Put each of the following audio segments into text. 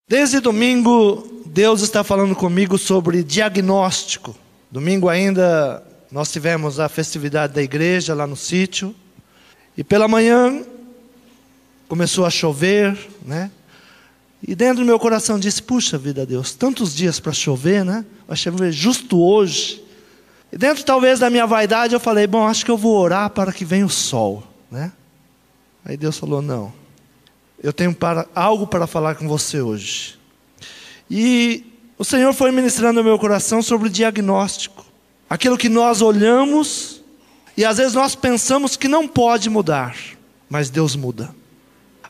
Desde domingo, Deus está falando comigo sobre diagnóstico. Domingo ainda nós tivemos a festividade da igreja lá no sítio. E pela manhã começou a chover, né? E dentro do meu coração disse, puxa vida, Deus, tantos dias para chover, né? Vai chover justo hoje. E dentro talvez da minha vaidade eu falei, bom, acho que eu vou orar para que venha o sol, né? Aí Deus falou, não. Eu tenho algo para falar com você hoje. E o Senhor foi ministrando no meu coração sobre o diagnóstico. Aquilo que nós olhamos e às vezes nós pensamos que não pode mudar, mas Deus muda.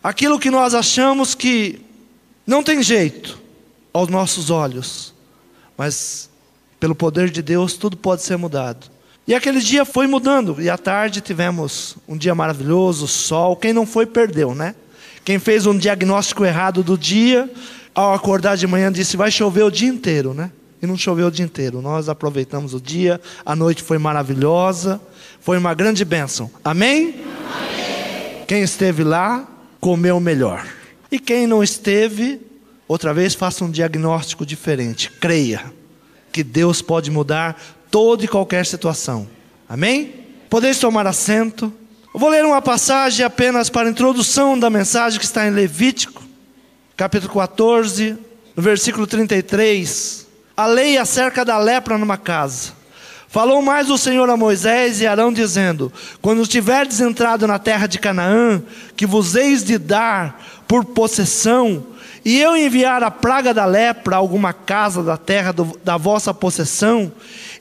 Aquilo que nós achamos que não tem jeito aos nossos olhos, mas pelo poder de Deus tudo pode ser mudado. E aquele dia foi mudando, e à tarde tivemos um dia maravilhoso, sol. Quem não foi perdeu, né? Quem fez um diagnóstico errado do dia, ao acordar de manhã disse, vai chover o dia inteiro, né? E não choveu o dia inteiro. Nós aproveitamos o dia, a noite foi maravilhosa, foi uma grande bênção. Amém? Amém. Quem esteve lá, comeu melhor. E quem não esteve, outra vez faça um diagnóstico diferente. Creia que Deus pode mudar toda e qualquer situação. Amém? Podeis tomar assento. Eu vou ler uma passagem apenas para a introdução da mensagem que está em Levítico, capítulo 14, no versículo 33. A lei acerca da lepra numa casa. Falou mais o Senhor a Moisés e Arão, dizendo, quando tiverdes entrado na terra de Canaã, que vos eis de dar por possessão, e eu enviar a praga da lepra a alguma casa da terra da vossa possessão,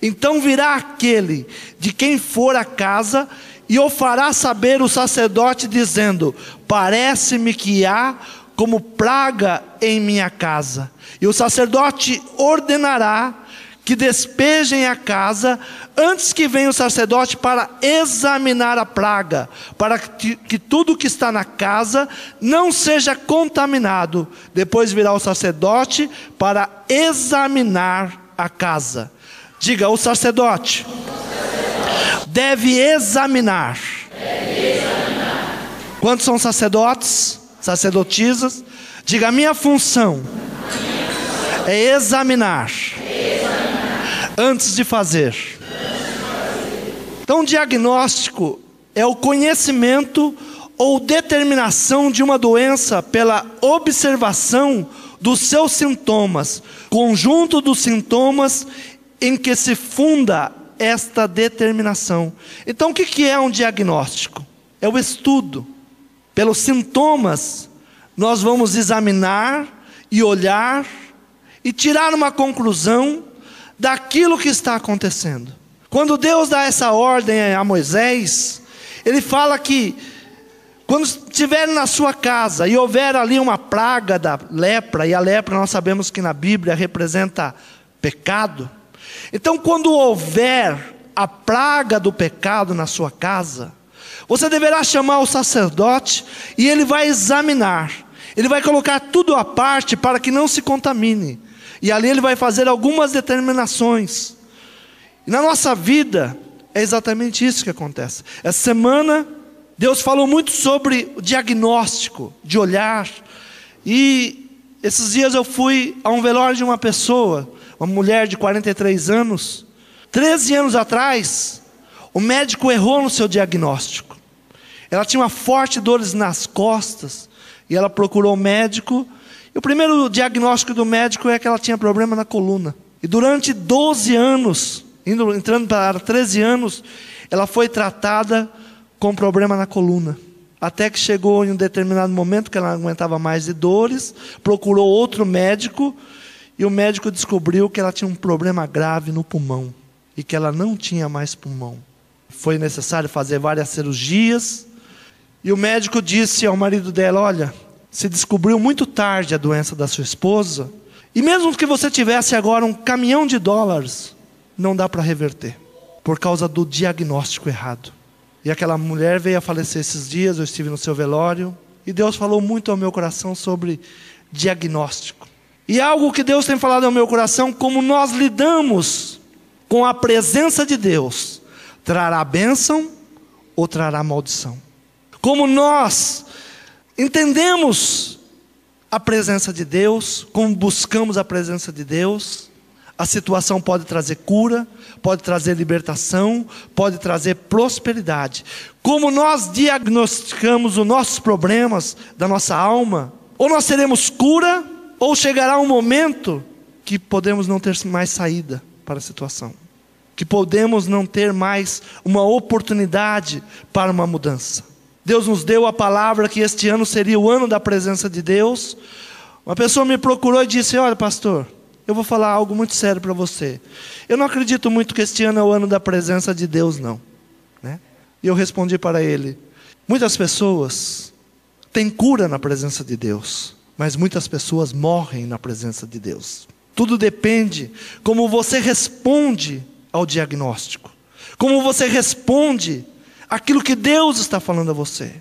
então virá aquele de quem for a casa, e o fará saber o sacerdote, dizendo, parece-me que há como praga em minha casa. E o sacerdote ordenará que despejem a casa, antes que venha o sacerdote para examinar a praga, para que tudo que está na casa não seja contaminado. Depois virá o sacerdote para examinar a casa. Diga, o sacerdote deve examinar. Quantos são sacerdotes? Sacerdotisas? Diga, a minha função é examinar antes de fazer. Então, o diagnóstico é o conhecimento ou determinação de uma doença pela observação dos seus sintomas, conjunto dos sintomas em que se funda esta determinação. Então, o que é um diagnóstico? É o estudo. Pelos sintomas, nós vamos examinar e olhar e tirar uma conclusão daquilo que está acontecendo. Quando Deus dá essa ordem a Moisés, Ele fala que quando estiver na sua casa e houver ali uma praga da lepra, e a lepra nós sabemos que na Bíblia representa pecado. Então, quando houver a praga do pecado na sua casa, você deverá chamar o sacerdote e ele vai examinar. Ele vai colocar tudo à parte para que não se contamine. E ali ele vai fazer algumas determinações. E na nossa vida é exatamente isso que acontece. Essa semana Deus falou muito sobre o diagnóstico, de olhar. E esses dias eu fui a um velório de uma pessoa, uma mulher de 43 anos. 13 anos atrás, o médico errou no seu diagnóstico. Ela tinha uma forte dores nas costas, e ela procurou o médico. E o primeiro diagnóstico do médico é que ela tinha problema na coluna. E durante 12 anos, entrando para 13 anos, ela foi tratada com problema na coluna. Até que chegou em um determinado momento que ela não aguentava mais de dores, procurou outro médico, e o médico descobriu que ela tinha um problema grave no pulmão, e que ela não tinha mais pulmão. Foi necessário fazer várias cirurgias, e o médico disse ao marido dela, olha, se descobriu muito tarde a doença da sua esposa, e mesmo que você tivesse agora $1 caminhão, não dá para reverter, por causa do diagnóstico errado. E aquela mulher veio a falecer esses dias, eu estive no seu velório, e Deus falou muito ao meu coração sobre diagnóstico. E algo que Deus tem falado ao meu coração, como nós lidamos com a presença de Deus, trará bênção ou trará maldição. Como nós entendemos a presença de Deus, como buscamos a presença de Deus, a situação pode trazer cura, pode trazer libertação, pode trazer prosperidade. Como nós diagnosticamos os nossos problemas da nossa alma, ou nós teremos cura, ou chegará um momento que podemos não ter mais saída para a situação, que podemos não ter mais uma oportunidade para uma mudança. Deus nos deu a palavra que este ano seria o ano da presença de Deus. Uma pessoa me procurou e disse: olha, pastor, eu vou falar algo muito sério para você. Eu não acredito muito que este ano é o ano da presença de Deus, não. Né? E eu respondi para ele: muitas pessoas têm cura na presença de Deus, mas muitas pessoas morrem na presença de Deus. Tudo depende como você responde ao diagnóstico, como você responde aquilo que Deus está falando a você,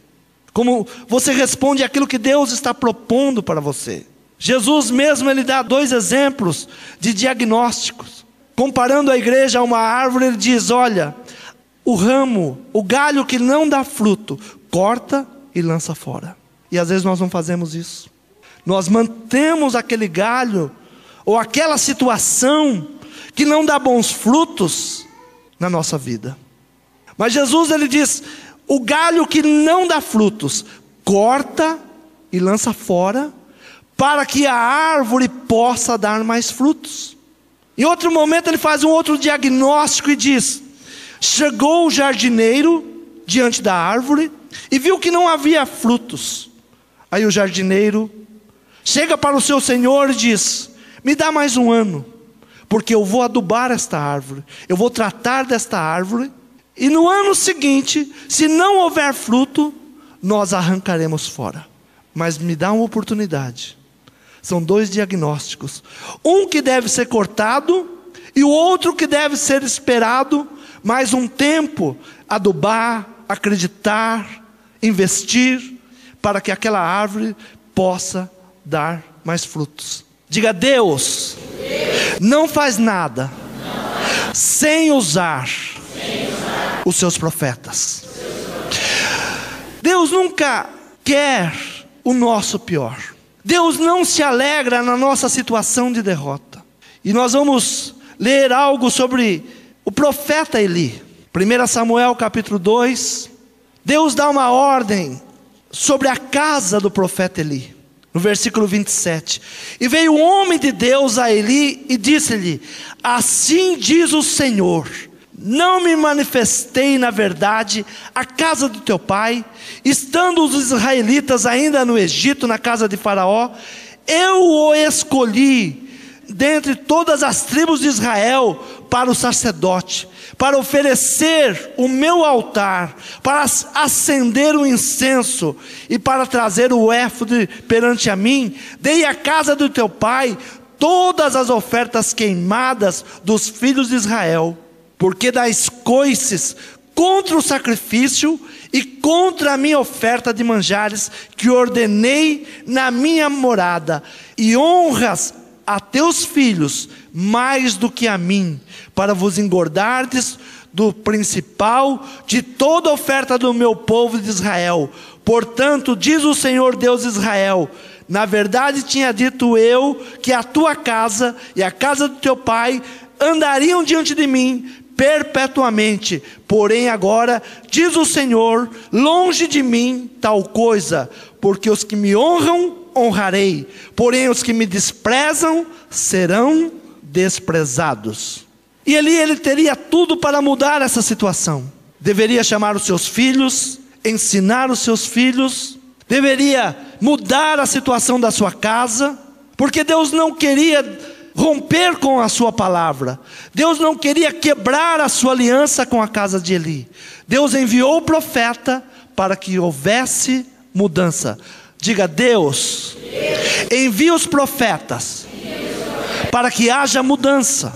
como você responde aquilo que Deus está propondo para você. Jesus mesmo, ele dá 2 exemplos de diagnósticos. Comparando a igreja a uma árvore, ele diz: olha, o ramo, o galho que não dá fruto, corta e lança fora. E às vezes nós não fazemos isso. Nós mantemos aquele galho, ou aquela situação que não dá bons frutos na nossa vida. Mas Jesus, ele diz: o galho que não dá frutos, corta e lança fora, para que a árvore possa dar mais frutos. Em outro momento ele faz um outro diagnóstico e diz: chegou o jardineiro diante da árvore e viu que não havia frutos. Aí o jardineiro chega para o seu senhor e diz: me dá mais um ano, porque eu vou adubar esta árvore, eu vou tratar desta árvore, e no ano seguinte, se não houver fruto, nós arrancaremos fora. Mas me dá uma oportunidade. São 2 diagnósticos. Um que deve ser cortado e o outro que deve ser esperado mais um tempo, adubar, acreditar, investir, para que aquela árvore possa dar mais frutos. Diga: Deus não faz nada sem usar os seus profetas. Deus nunca quer o nosso pior. Deus não se alegra na nossa situação de derrota. E nós vamos ler algo sobre o profeta Eli. 1 Samuel capítulo 2. Deus dá uma ordem sobre a casa do profeta Eli. No versículo 27. E veio o homem de Deus a Eli e disse-lhe: assim diz o Senhor, não me manifestei na verdade à casa do teu pai, estando os israelitas ainda no Egito, na casa de Faraó? Eu o escolhi dentre todas as tribos de Israel para o sacerdote, para oferecer o meu altar, para acender o incenso e para trazer o éfode perante a mim. Dei à casa do teu pai todas as ofertas queimadas dos filhos de Israel, porque dás coices contra o sacrifício e contra a minha oferta de manjares que ordenei na minha morada, e honras a teus filhos mais do que a mim, para vos engordardes do principal de toda oferta do meu povo de Israel. Portanto, diz o Senhor Deus de Israel: na verdade tinha dito eu que a tua casa e a casa do teu pai andariam diante de mim perpetuamente. Porém agora, diz o Senhor, longe de mim tal coisa, porque os que me honram, honrarei, porém os que me desprezam, serão desprezados. E ele teria tudo para mudar essa situação. Deveria chamar os seus filhos, ensinar os seus filhos, deveria mudar a situação da sua casa, porque Deus não queria romper com a sua palavra. Deus não queria quebrar a sua aliança com a casa de Eli. Deus enviou o profeta para que houvesse mudança. Diga: Deus envia os profetas para que haja mudança.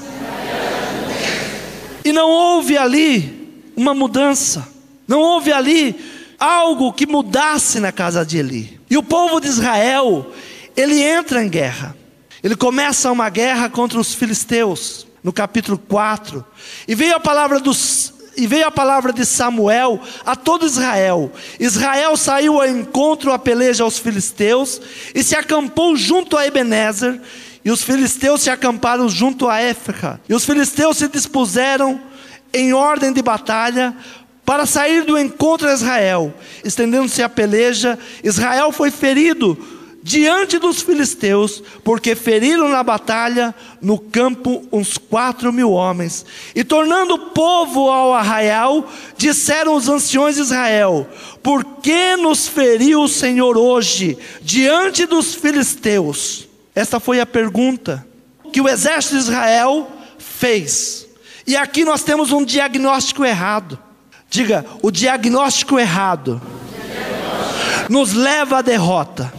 E não houve ali uma mudança, não houve ali algo que mudasse na casa de Eli. E o povo de Israel, ele entra em guerra. Ele começa uma guerra contra os filisteus, no capítulo 4. E veio a palavra dos e veio a palavra de Samuel a todo Israel. Israel saiu ao encontro, a peleja aos filisteus, e se acampou junto a Ebenezer, e os filisteus se acamparam junto a Éfrata. E os filisteus se dispuseram em ordem de batalha para sair do encontro a Israel. Estendendo-se a peleja, Israel foi ferido diante dos filisteus, porque feriram na batalha no campo uns 4.000 homens. E tornando o povo ao arraial, disseram os anciões de Israel: por que nos feriu o Senhor hoje diante dos filisteus? Esta foi a pergunta que o exército de Israel fez. E aqui nós temos um diagnóstico errado. Diga, o diagnóstico errado nos leva à derrota.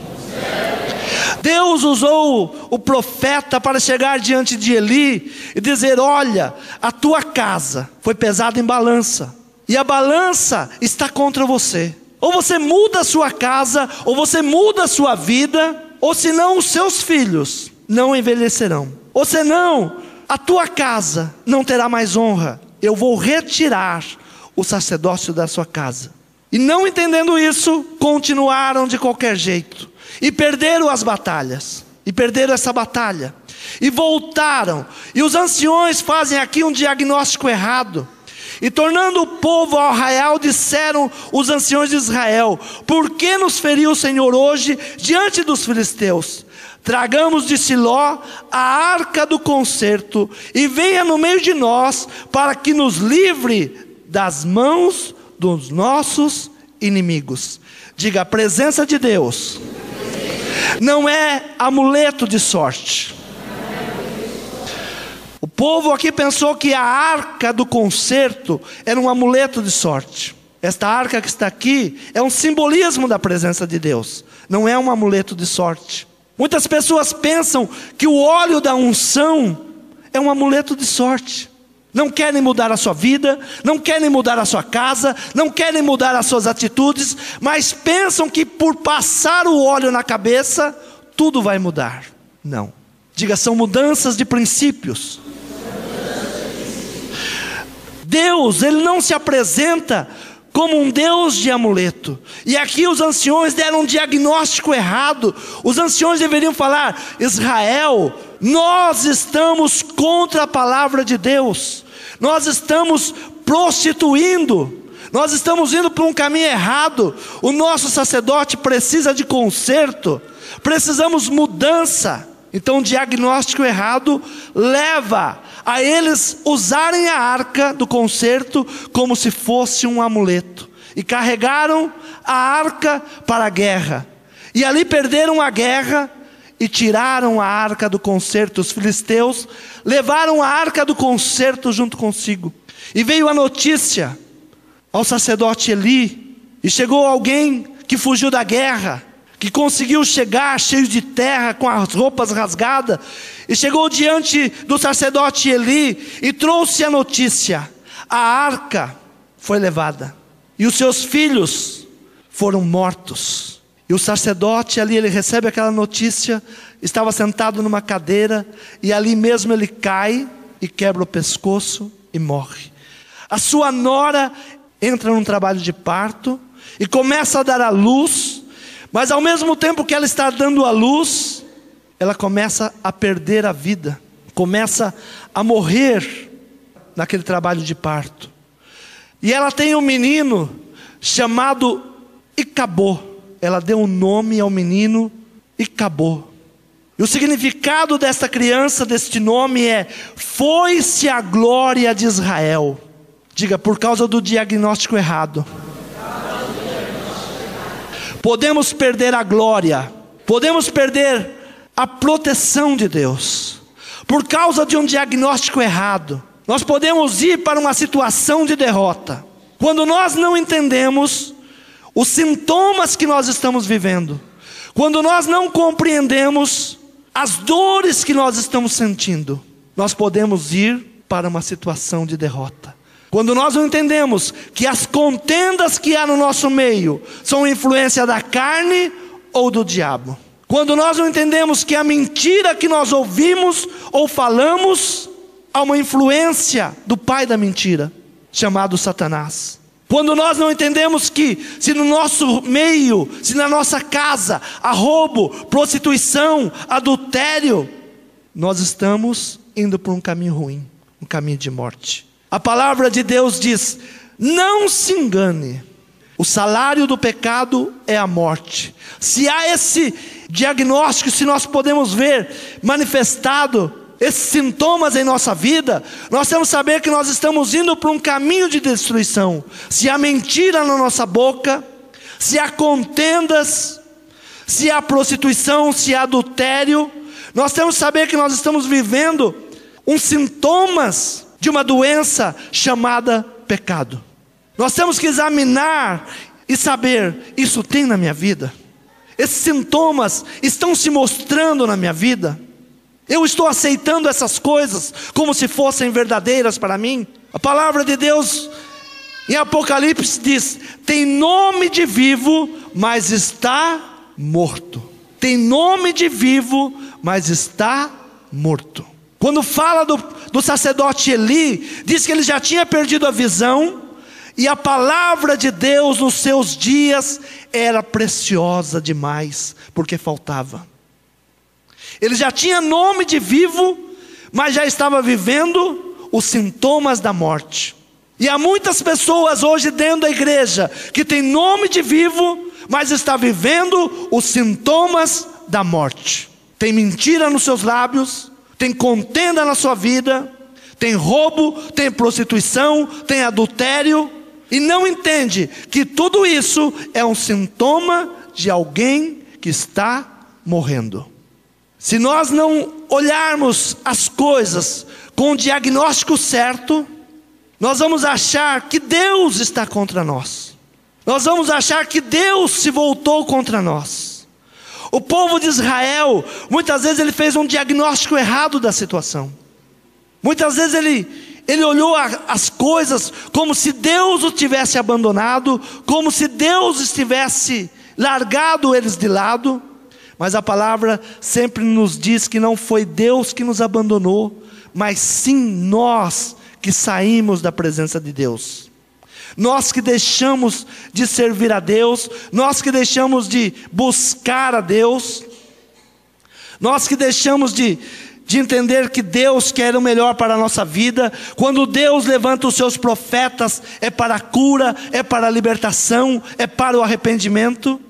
Deus usou o profeta para chegar diante de Eli e dizer: olha, a tua casa foi pesada em balança, e a balança está contra você. Ou você muda a sua casa, ou você muda a sua vida, ou senão os seus filhos não envelhecerão, ou senão a tua casa não terá mais honra. Eu vou retirar o sacerdócio da sua casa. E não entendendo isso, continuaram de qualquer jeito, e perderam as batalhas, e perderam essa batalha, e voltaram. E os anciões fazem aqui um diagnóstico errado. E tornando o povo ao arraial, disseram os anciões de Israel: por que nos feriu o Senhor hoje diante dos filisteus? Tragamos de Siló a arca do concerto, e venha no meio de nós, para que nos livre das mãos dos nossos inimigos. Diga, a presença de Deus não é amuleto de sorte. O povo aqui pensou que a arca do concerto era um amuleto de sorte. Esta arca que está aqui é um simbolismo da presença de Deus, não é um amuleto de sorte. Muitas pessoas pensam que o óleo da unção é um amuleto de sorte. Não querem mudar a sua vida, não querem mudar a sua casa, não querem mudar as suas atitudes, mas pensam que por passar o óleo na cabeça, tudo vai mudar. Não. Diga, são mudanças de princípios. Deus, Ele não se apresenta como um Deus de amuleto. E aqui os anciões deram um diagnóstico errado. Os anciões deveriam falar: Israel, nós estamos contra a palavra de Deus, nós estamos prostituindo, nós estamos indo por um caminho errado. O nosso sacerdote precisa de conserto, precisamos mudança. Então o diagnóstico errado leva a eles usarem a arca do concerto como se fosse um amuleto, e carregaram a arca para a guerra, e ali perderam a guerra e tiraram a arca do concerto. Os filisteus levaram a arca do concerto junto consigo, e veio a notícia ao sacerdote Eli, e chegou alguém que fugiu da guerra, que conseguiu chegar cheio de terra, com as roupas rasgadas, e chegou diante do sacerdote Eli e trouxe a notícia: a arca foi levada e os seus filhos foram mortos. E o sacerdote ali, ele recebe aquela notícia, estava sentado numa cadeira, e ali mesmo ele cai e quebra o pescoço e morre. A sua nora entra num trabalho de parto e começa a dar à luz. Mas ao mesmo tempo que ela está dando à luz, ela começa a perder a vida, começa a morrer naquele trabalho de parto. E ela tem um menino chamado Icabô. Ela deu um nome ao menino, Icabô. E o significado desta criança, deste nome é: foi-se a glória de Israel. Diga, por causa do diagnóstico errado. Podemos perder a glória, podemos perder a proteção de Deus, por causa de um diagnóstico errado. Nós podemos ir para uma situação de derrota, quando nós não entendemos os sintomas que nós estamos vivendo, quando nós não compreendemos as dores que nós estamos sentindo, nós podemos ir para uma situação de derrota. Quando nós não entendemos que as contendas que há no nosso meio são influência da carne ou do diabo. Quando nós não entendemos que a mentira que nós ouvimos ou falamos há uma influência do pai da mentira. chamado Satanás. Quando nós não entendemos que se no nosso meio, se na nossa casa, há roubo, prostituição, adultério, nós estamos indo por um caminho ruim, um caminho de morte. A palavra de Deus diz: não se engane, o salário do pecado é a morte. Se há esse diagnóstico, se nós podemos ver manifestado esses sintomas em nossa vida, nós temos que saber que nós estamos indo para um caminho de destruição. Se há mentira na nossa boca, se há contendas, se há prostituição, se há adultério, nós temos que saber que nós estamos vivendo uns sintomas de uma doença chamada pecado. Nós temos que examinar e saber: isso tem na minha vida? Esses sintomas estão se mostrando na minha vida? Eu estou aceitando essas coisas como se fossem verdadeiras para mim? A palavra de Deus em Apocalipse diz: tem nome de vivo, mas está morto. Tem nome de vivo, mas está morto. Quando fala do sacerdote Eli, diz que ele já tinha perdido a visão, e a palavra de Deus nos seus dias era preciosa demais, porque faltava. Ele já tinha nome de vivo, mas já estava vivendo os sintomas da morte. E há muitas pessoas hoje dentro da igreja que tem nome de vivo, mas está vivendo os sintomas da morte. Tem mentira nos seus lábios, tem contenda na sua vida, tem roubo, tem prostituição, tem adultério, e não entende que tudo isso é um sintoma de alguém que está morrendo. Se nós não olharmos as coisas com o diagnóstico certo, nós vamos achar que Deus está contra nós. Nós vamos achar que Deus se voltou contra nós. O povo de Israel, muitas vezes ele fez um diagnóstico errado da situação. Muitas vezes ele olhou as coisas como se Deus o tivesse abandonado, como se Deus estivesse largado eles de lado. Mas a palavra sempre nos diz que não foi Deus que nos abandonou, mas sim nós que saímos da presença de Deus. Nós que deixamos de servir a Deus, nós que deixamos de buscar a Deus, nós que deixamos de entender que Deus quer o melhor para a nossa vida. Quando Deus levanta os seus profetas, é para a cura, é para a libertação, é para o arrependimento.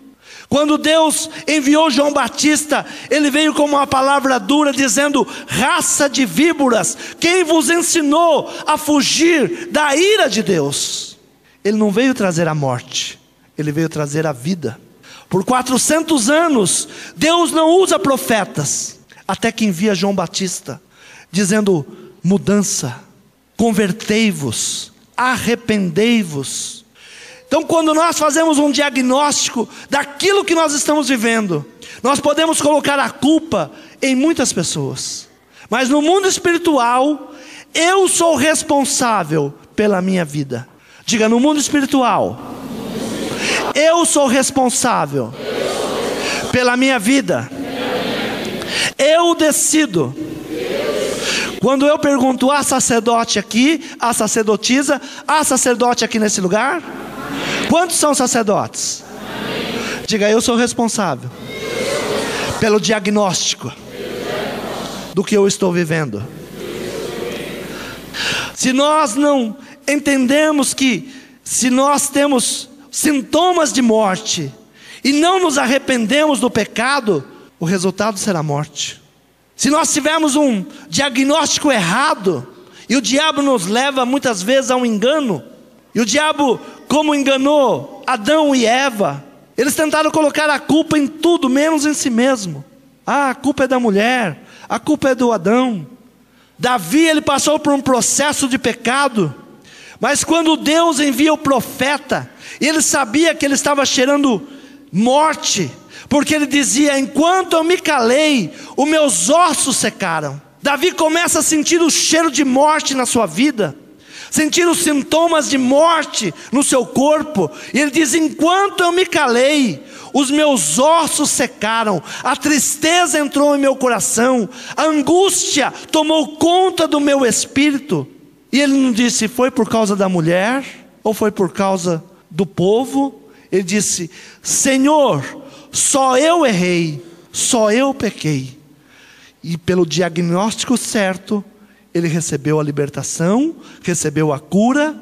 Quando Deus enviou João Batista, ele veio com uma palavra dura dizendo: raça de víboras, quem vos ensinou a fugir da ira de Deus? Ele não veio trazer a morte, ele veio trazer a vida. Por 400 anos, Deus não usa profetas, até que envia João Batista, dizendo: mudança, convertei-vos, arrependei-vos. Então, quando nós fazemos um diagnóstico daquilo que nós estamos vivendo, nós podemos colocar a culpa em muitas pessoas. Mas no mundo espiritual, eu sou responsável pela minha vida. Diga: no mundo espiritual, eu sou responsável pela minha vida. Eu decido. Quando eu pergunto: há sacerdote aqui, há sacerdotisa, há sacerdote aqui nesse lugar? Quantos são sacerdotes? Diga: eu sou responsável pelo diagnóstico do que eu estou vivendo. Se nós não entendemos que se nós temos sintomas de morte e não nos arrependemos do pecado, o resultado será morte. Se nós tivermos um diagnóstico errado, e o diabo nos leva muitas vezes a um engano, e o diabo, como enganou Adão e Eva, eles tentaram colocar a culpa em tudo, menos em si mesmo. A culpa é da mulher, a culpa é do Adão. Davi, ele passou por um processo de pecado, mas quando Deus envia o profeta, ele sabia que ele estava cheirando morte, porque ele dizia: enquanto eu me calei, os meus ossos secaram. Davi começa a sentir o cheiro de morte na sua vida, sentir os sintomas de morte no seu corpo, e ele diz: enquanto eu me calei, os meus ossos secaram, a tristeza entrou em meu coração, a angústia tomou conta do meu espírito. E ele não disse, foi por causa da mulher, ou foi por causa do povo. Ele disse, Senhor, só eu errei, só eu pequei. E pelo diagnóstico certo, ele recebeu a libertação, recebeu a cura,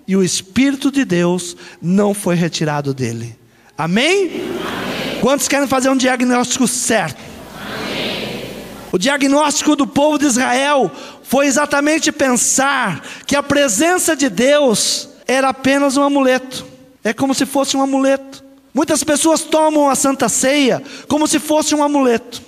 e o Espírito de Deus não foi retirado dele. Amém? Amém. Quantos querem fazer um diagnóstico certo? Amém. O diagnóstico do povo de Israel foi exatamente pensar que a presença de Deus era apenas um amuleto. É como se fosse um amuleto. Muitas pessoas tomam a Santa Ceia como se fosse um amuleto.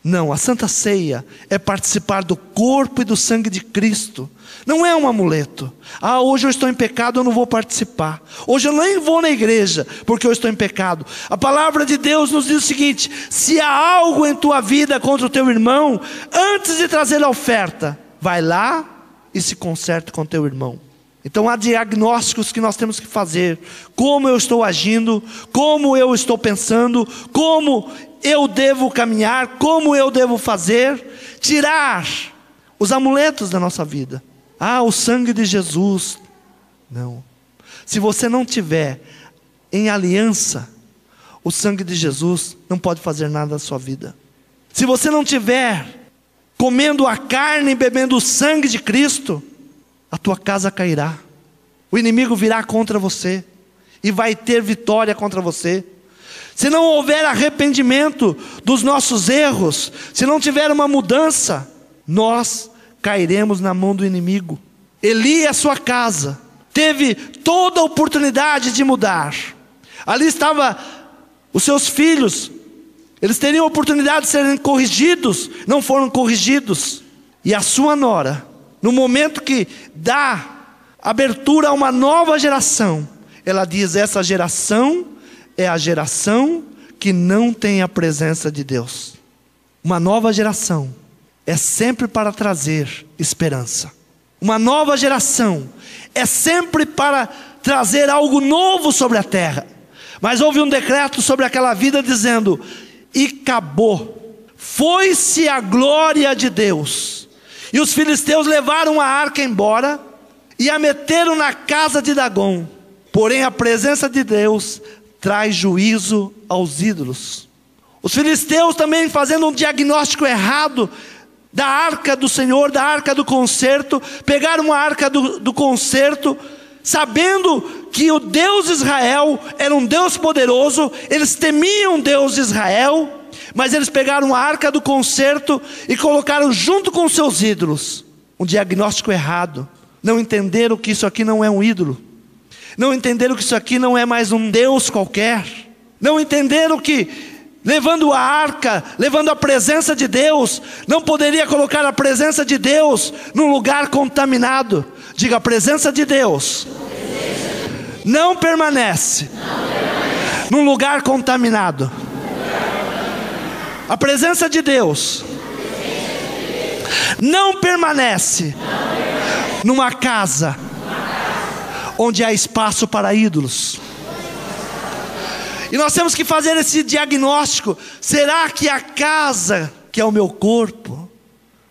Não, a Santa Ceia é participar do corpo e do sangue de Cristo. Não é um amuleto. Ah, hoje eu estou em pecado, eu não vou participar. Hoje eu nem vou na igreja, porque eu estou em pecado. A palavra de Deus nos diz o seguinte: se há algo em tua vida contra o teu irmão, antes de trazer a oferta, vai lá e se conserte com teu irmão. Então há diagnósticos que nós temos que fazer. Como eu estou agindo, como eu estou pensando, como eu devo caminhar, como eu devo fazer. Tirar os amuletos da nossa vida. Ah, o sangue de Jesus. Não. Se você não tiver em aliança o sangue de Jesus, não pode fazer nada da sua vida. Se você não tiver comendo a carne e bebendo o sangue de Cristo, a tua casa cairá. O inimigo virá contra você e vai ter vitória contra você. Se não houver arrependimento dos nossos erros, se não tiver uma mudança, nós cairemos na mão do inimigo. Eli e a sua casa teve toda a oportunidade de mudar. Ali estavam os seus filhos. Eles teriam a oportunidade de serem corrigidos, não foram corrigidos. E a sua nora, no momento que dá abertura a uma nova geração, ela diz: essa geração é a geração que não tem a presença de Deus. Uma nova geração é sempre para trazer esperança. Uma nova geração é sempre para trazer algo novo sobre a terra. Mas houve um decreto sobre aquela vida dizendo: e acabou, foi-se a glória de Deus. E os filisteus levaram a arca embora e a meteram na casa de Dagom. Porém a presença de Deus traz juízo aos ídolos. Os filisteus também, fazendo um diagnóstico errado da arca do Senhor, da arca do concerto, pegaram a arca do concerto, sabendo que o Deus de Israel era um Deus poderoso. Eles temiam o Deus de Israel, mas eles pegaram a arca do concerto e colocaram junto com seus ídolos. Um diagnóstico errado. Não entenderam que isso aqui não é um ídolo. Não entenderam que isso aqui não é mais um Deus qualquer. Não entenderam que levando a arca, levando a presença de Deus, não poderia colocar a presença de Deus num lugar contaminado. Diga: a presença de Deus não permanece num lugar contaminado. A presença de Deus não permanece numa casa onde há espaço para ídolos. E nós temos que fazer esse diagnóstico. Será que a casa, que é o meu corpo,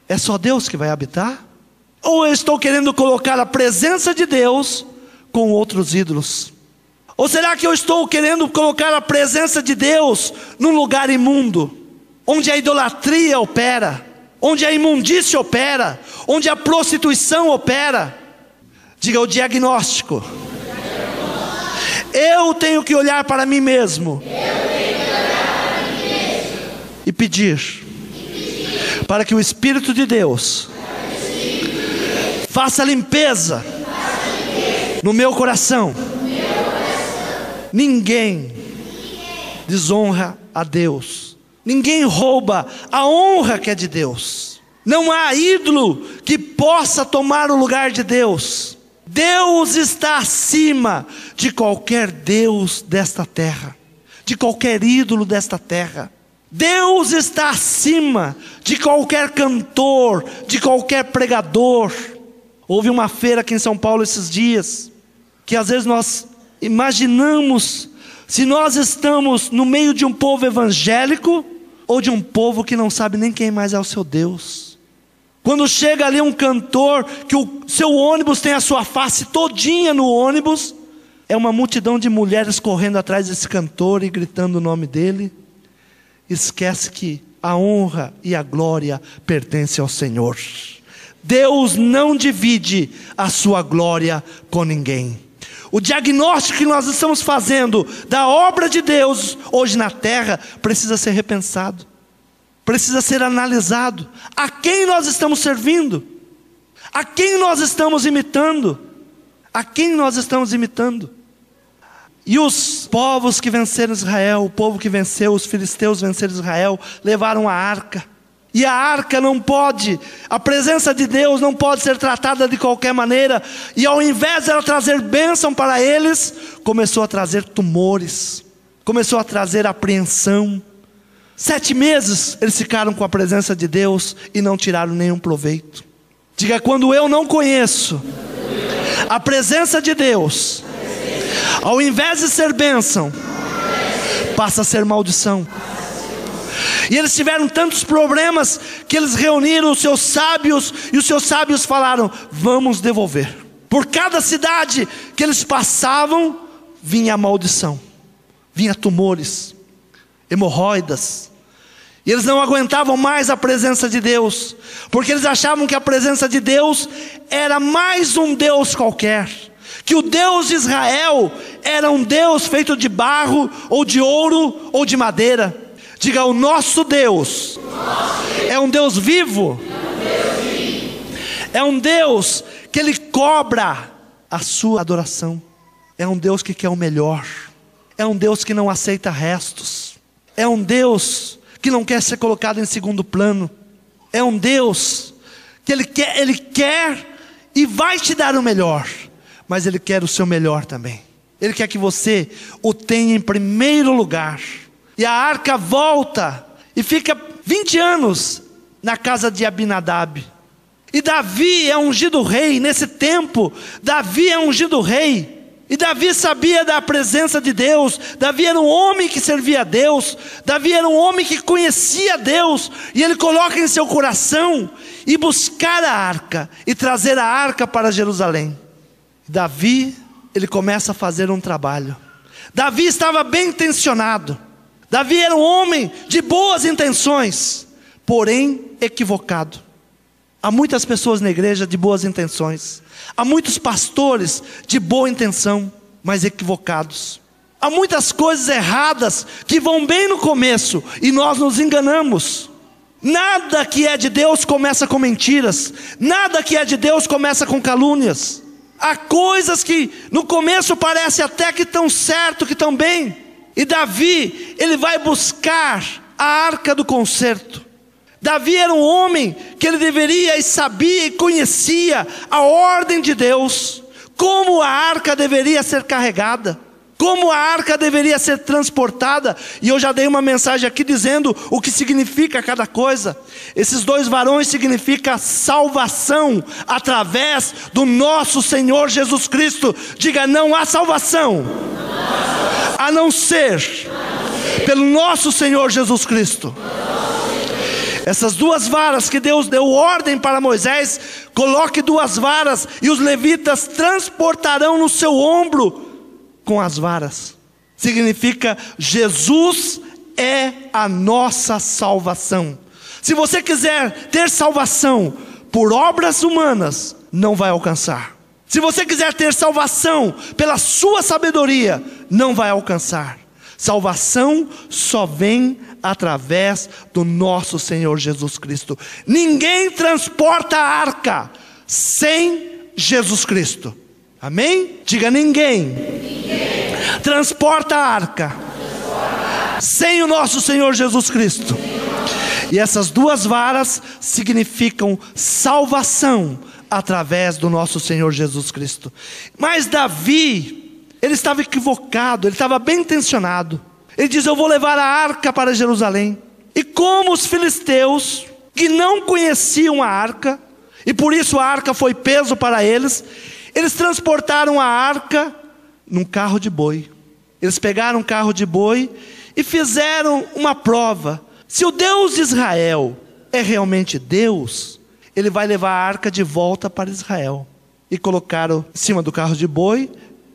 é só Deus que vai habitar? Ou eu estou querendo colocar a presença de Deus com outros ídolos? Ou será que eu estou querendo colocar a presença de Deus num lugar imundo, onde a idolatria opera, onde a imundícia opera, onde a prostituição opera? Diga: o diagnóstico. Eu tenho que olhar para mim mesmo e pedir para que o Espírito de Deus faça limpeza no meu coração. Ninguém desonra a Deus. Ninguém rouba a honra que é de Deus. Não há ídolo que possa tomar o lugar de Deus. Deus está acima de qualquer Deus desta terra, de qualquer ídolo desta terra. Deus está acima de qualquer cantor, de qualquer pregador. Houve uma feira aqui em São Paulo esses dias, que às vezes nós imaginamos se nós estamos no meio de um povo evangélico ou de um povo que não sabe nem quem mais é o seu Deus. Quando chega ali um cantor, que o seu ônibus tem a sua face todinha no ônibus, é uma multidão de mulheres correndo atrás desse cantor e gritando o nome dele. Esquece que a honra e a glória pertencem ao Senhor. Deus não divide a sua glória com ninguém. O diagnóstico que nós estamos fazendo da obra de Deus hoje na terra precisa ser repensado, precisa ser analisado. A quem nós estamos servindo? A quem nós estamos imitando? A quem nós estamos imitando? E os povos que venceram Israel, o povo que venceu, os filisteus venceram Israel, levaram a arca. E a arca não pode, a presença de Deus não pode ser tratada de qualquer maneira. E ao invés de ela trazer bênção para eles, começou a trazer tumores, começou a trazer apreensão. 7 meses eles ficaram com a presença de Deus e não tiraram nenhum proveito. Diga: quando eu não conheço a presença de Deus, ao invés de ser bênção, passa a ser maldição. E eles tiveram tantos problemas que eles reuniram os seus sábios, e os seus sábios falaram: vamos devolver. Por cada cidade que eles passavam, vinha a maldição, vinha tumores, hemorroidas. E eles não aguentavam mais a presença de Deus, porque eles achavam que a presença de Deus era mais um Deus qualquer, que o Deus de Israel era um Deus feito de barro, ou de ouro, ou de madeira. Diga: o nosso Deus é um Deus vivo, é um Deus que Ele cobra a sua adoração, é um Deus que quer o melhor, é um Deus que não aceita restos, é um Deus que não quer ser colocado em segundo plano, é um Deus que Ele quer e vai te dar o melhor, mas Ele quer o seu melhor também. Ele quer que você o tenha em primeiro lugar. E a arca volta e fica 20 anos na casa de Abinadab. E Davi é ungido rei. Nesse tempo, Davi é ungido rei. E Davi sabia da presença de Deus. Davi era um homem que servia a Deus. Davi era um homem que conhecia Deus. E ele coloca em seu coração e buscar a arca e trazer a arca para Jerusalém. Davi, ele começa a fazer um trabalho. Davi estava bem intencionado. Davi era um homem de boas intenções, porém equivocado. Há muitas pessoas na igreja de boas intenções. Há muitos pastores de boa intenção, mas equivocados. Há muitas coisas erradas que vão bem no começo e nós nos enganamos. Nada que é de Deus começa com mentiras. Nada que é de Deus começa com calúnias. Há coisas que no começo parece até que estão certo, que estão bem. E Davi, ele vai buscar a arca do concerto. Davi era um homem que ele deveria e sabia e conhecia a ordem de Deus, como a arca deveria ser carregada, como a arca deveria ser transportada. E eu já dei uma mensagem aqui dizendo o que significa cada coisa. Esses 2 varões significam salvação através do nosso Senhor Jesus Cristo. Diga: não há salvação a não ser pelo nosso Senhor Jesus Cristo. Essas 2 varas que Deus deu ordem para Moisés: coloque 2 varas e os levitas transportarão no seu ombro com as varas. Significa: Jesus é a nossa salvação. Se você quiser ter salvação por obras humanas, não vai alcançar. Se você quiser ter salvação pela sua sabedoria, não vai alcançar. Salvação só vem através do nosso Senhor Jesus Cristo. Ninguém transporta a arca sem Jesus Cristo. Amém? Diga: ninguém transporta a arca sem o nosso Senhor Jesus Cristo. E essas 2 varas significam salvação através do nosso Senhor Jesus Cristo. Mas Davi, ele estava equivocado, ele estava bem intencionado. Ele diz: eu vou levar a arca para Jerusalém. E como os filisteus, que não conheciam a arca, e por isso a arca foi peso para eles, eles transportaram a arca num carro de boi. Eles pegaram um carro de boi e fizeram uma prova. Se o Deus de Israel é realmente Deus, ele vai levar a arca de volta para Israel. E colocaram em cima do carro de boi,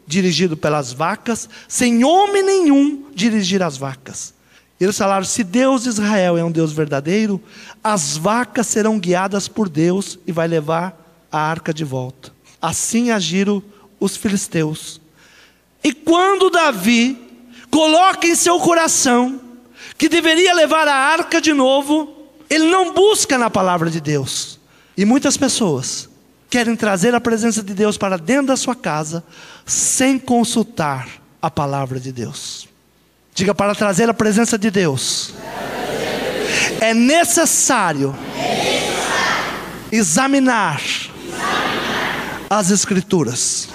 dirigido pelas vacas, sem homem nenhum dirigir as vacas. E eles falaram: se Deus de Israel é um Deus verdadeiro, as vacas serão guiadas por Deus e vai levar a arca de volta. Assim agiram os filisteus. E quando Davi coloca em seu coração que deveria levar a arca de novo, ele não busca na palavra de Deus. E muitas pessoas querem trazer a presença de Deus para dentro da sua casa, sem consultar a palavra de Deus. Diga: para trazer a presença de Deus, é necessário examinar as Escrituras.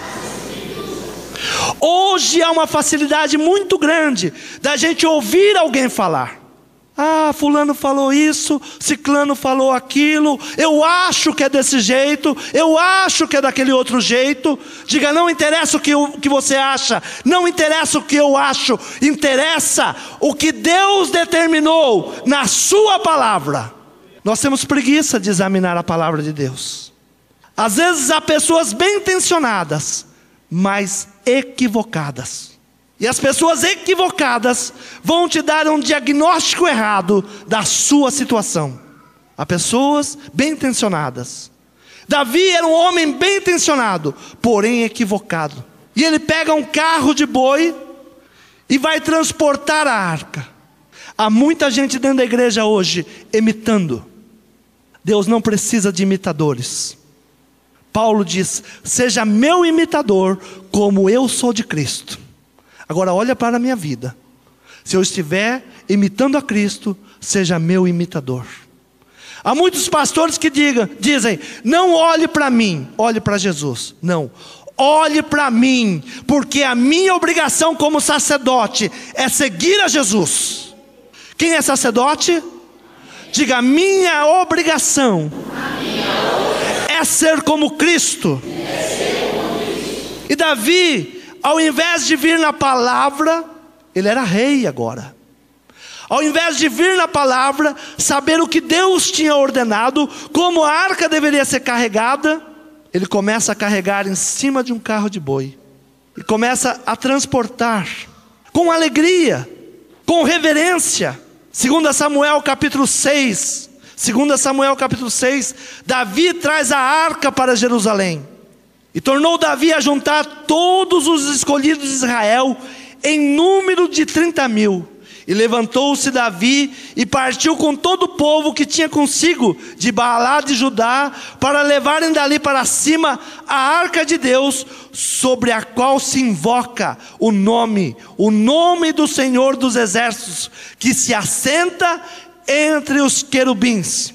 Hoje há uma facilidade muito grande da gente ouvir alguém falar: ah, fulano falou isso, ciclano falou aquilo, eu acho que é desse jeito, eu acho que é daquele outro jeito. Diga: não interessa o que você acha, não interessa o que eu acho, interessa o que Deus determinou na sua palavra. Nós temos preguiça de examinar a palavra de Deus. Às vezes há pessoas bem intencionadas, mas equivocadas. E as pessoas equivocadas vão te dar um diagnóstico errado da sua situação. Há pessoas bem intencionadas. Davi era um homem bem intencionado, porém equivocado. E ele pega um carro de boi e vai transportar a arca. Há muita gente dentro da igreja hoje imitando. Deus não precisa de imitadores. Paulo diz: seja meu imitador como eu sou de Cristo. Agora olha para a minha vida. Se eu estiver imitando a Cristo, seja meu imitador. Há muitos pastores que dizem: não olhe para mim, olhe para Jesus. Não, olhe para mim, porque a minha obrigação como sacerdote é seguir a Jesus. Quem é sacerdote? Diga: a minha obrigação é ser como Cristo. E Davi, ao invés de vir na palavra, ele era rei agora. Ao invés de vir na palavra, saber o que Deus tinha ordenado, como a arca deveria ser carregada, ele começa a carregar em cima de um carro de boi. E começa a transportar, com alegria, com reverência. 2 Samuel capítulo 6, Davi traz a arca para Jerusalém. E tornou Davi a juntar todos os escolhidos de Israel, em número de 30.000. E levantou-se Davi e partiu com todo o povo que tinha consigo de Baalá de Judá, para levarem dali para cima a arca de Deus, sobre a qual se invoca o nome do Senhor dos Exércitos, que se assenta entre os querubins.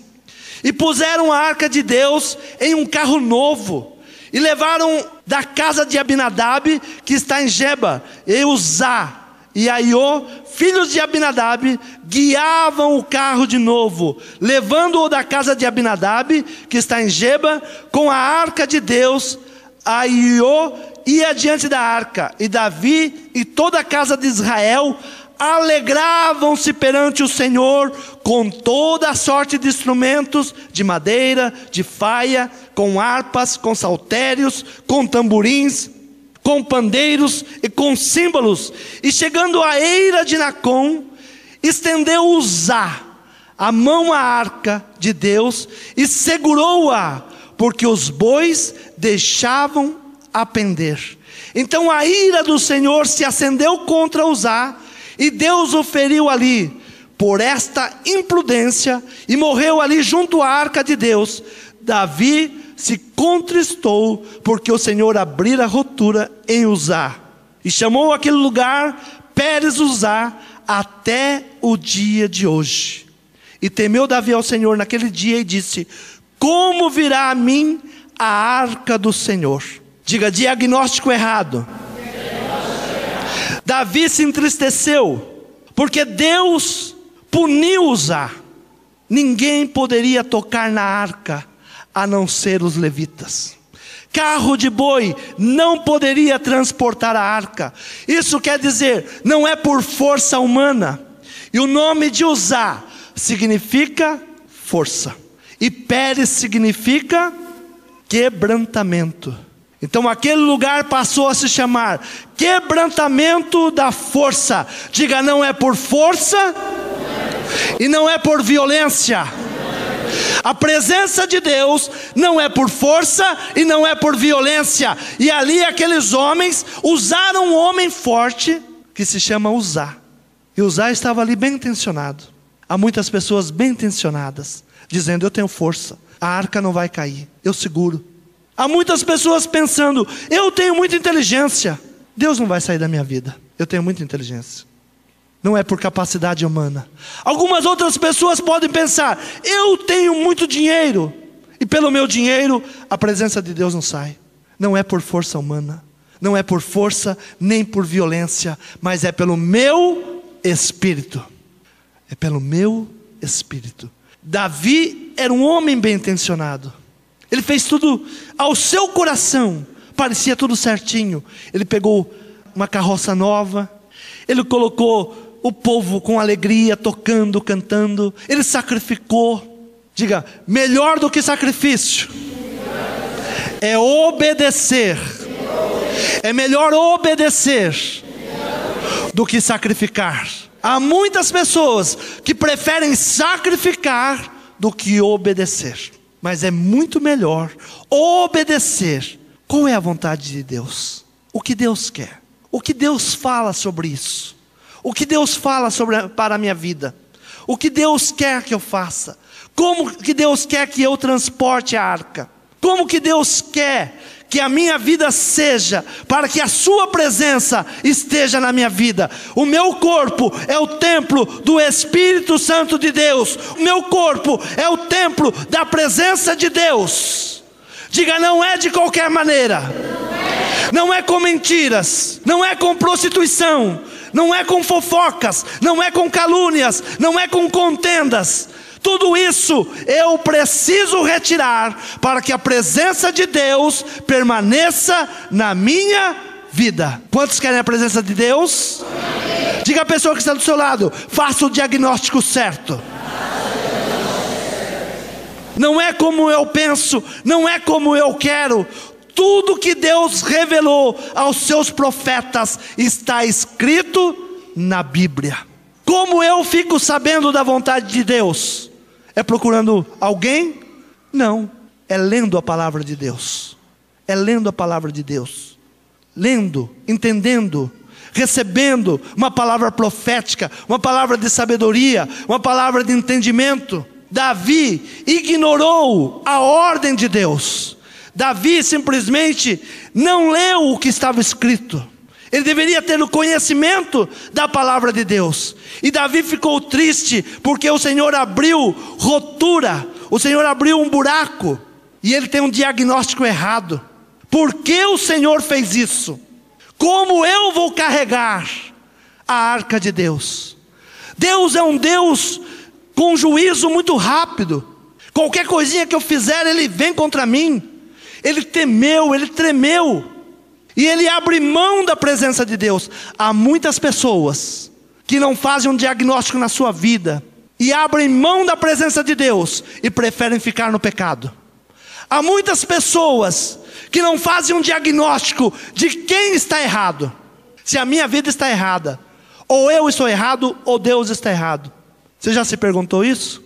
E puseram a arca de Deus em um carro novo, e levaram da casa de Abinadab, que está em Geba, e Uzá e Aiô, filhos de Abinadab, guiavam o carro de novo, levando-o da casa de Abinadab, que está em Geba, com a arca de Deus. Aiô ia diante da arca, e Davi e toda a casa de Israel alegravam-se perante o Senhor com toda a sorte de instrumentos de madeira, de faia, com harpas, com saltérios, com tamborins, com pandeiros e com símbolos. E chegando à eira de Nacon, estendeu Uzá a mão à arca de Deus e segurou-a, porque os bois deixavam a pender. Então a ira do Senhor se acendeu contra Uzá, e Deus o feriu ali por esta imprudência, e morreu ali junto à arca de Deus. Davi se contristou, porque o Senhor abrira a rotura em Uzá, e chamou aquele lugar Pérez Uzá até o dia de hoje. E temeu Davi ao Senhor naquele dia e disse: como virá a mim a arca do Senhor? Diga: diagnóstico errado. Davi se entristeceu, porque Deus puniu Uzá. Ninguém poderia tocar na arca, a não ser os levitas. Carro de boi não poderia transportar a arca. Isso quer dizer, não é por força humana. E o nome de Uzá significa força. E Pérez significa quebrantamento. Então aquele lugar passou a se chamar quebrantamento da força. Diga, não é por força e não é por violência. A presença de Deus não é por força e não é por violência. E ali aqueles homens usaram um homem forte que se chama Uzá. E Uzá estava ali bem intencionado. Há muitas pessoas bem intencionadas, dizendo, eu tenho força, a arca não vai cair, eu seguro. Há muitas pessoas pensando, eu tenho muita inteligência, Deus não vai sair da minha vida, eu tenho muita inteligência. Não é por capacidade humana. Algumas outras pessoas podem pensar, eu tenho muito dinheiro, e pelo meu dinheiro a presença de Deus não sai. Não é por força humana, não é por força nem por violência, mas é pelo meu Espírito. É pelo meu Espírito. Davi era um homem bem intencionado. Ele fez tudo ao seu coração, parecia tudo certinho. Ele pegou uma carroça nova, ele colocou o povo com alegria, tocando, cantando. Ele sacrificou. Diga, melhor do que sacrifício é obedecer. É melhor obedecer do que sacrificar. Há muitas pessoas que preferem sacrificar do que obedecer. Mas é muito melhor obedecer. Qual é a vontade de Deus? O que Deus quer? O que Deus fala sobre isso? O que Deus fala para a minha vida? O que Deus quer que eu faça? Como que Deus quer que eu transporte a arca? Como que Deus quer que a minha vida seja, para que a sua presença esteja na minha vida? O meu corpo é o templo do Espírito Santo de Deus. O meu corpo é o templo da presença de Deus. Diga, não é de qualquer maneira. Não é com mentiras, não é com prostituição, não é com fofocas, não é com calúnias, não é com contendas. Tudo isso eu preciso retirar para que a presença de Deus permaneça na minha vida. Quantos querem a presença de Deus? Amém. Diga à pessoa que está do seu lado, faça o diagnóstico certo. Não é como eu penso, não é como eu quero. Tudo que Deus revelou aos seus profetas está escrito na Bíblia. Como eu fico sabendo da vontade de Deus? É procurando alguém? Não, é lendo a palavra de Deus. É lendo a palavra de Deus. Lendo, entendendo, recebendo uma palavra profética, uma palavra de sabedoria, uma palavra de entendimento. Davi ignorou a ordem de Deus. Davi simplesmente não leu o que estava escrito. Ele deveria ter o conhecimento da palavra de Deus. E Davi ficou triste porque o Senhor abriu rotura, o Senhor abriu um buraco, e ele tem um diagnóstico errado. Por que o Senhor fez isso? Como eu vou carregar a arca de Deus? Deus é um Deus com juízo muito rápido. Qualquer coisinha que eu fizer, Ele vem contra mim. Ele temeu, ele tremeu, e ele abre mão da presença de Deus. Há muitas pessoas que não fazem um diagnóstico na sua vida e abrem mão da presença de Deus e preferem ficar no pecado. Há muitas pessoas que não fazem um diagnóstico de quem está errado. Se a minha vida está errada, ou eu estou errado, ou Deus está errado. Você já se perguntou isso?